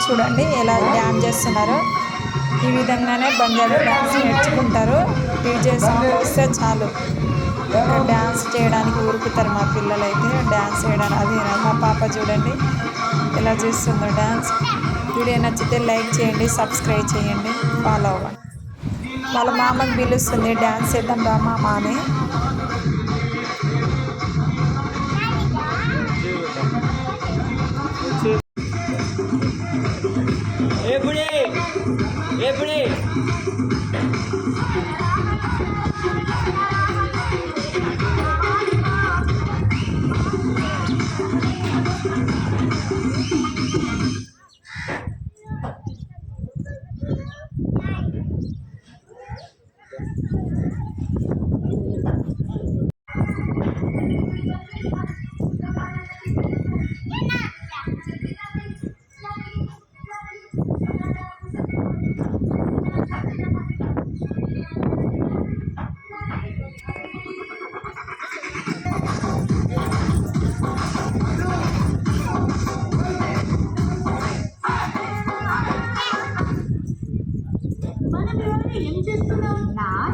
చూడండి ఎలా డ్యాన్స్ చేస్తున్నారు. ఈ విధంగానే బంజారా డ్యాన్స్ నేర్చుకుంటారు. డీజే సాంగ్ వస్తే చాలు ఇక్కడ డ్యాన్స్ చేయడానికి ఉరుకుతారు మా పిల్లలు అయితే. డ్యాన్స్ చేయడానికి అది మా పాప చూడండి ఎలా చేస్తుందో డ్యాన్స్. వీడియో నచ్చితే లైక్ చేయండి, సబ్స్క్రైబ్ చేయండి, ఫాలో అవ్వండి. వాళ్ళ మామకి పిలుస్తుంది డ్యాన్స్ చేద్దాం రా మామ అని. మనం ఏం చేస్తున్నాం?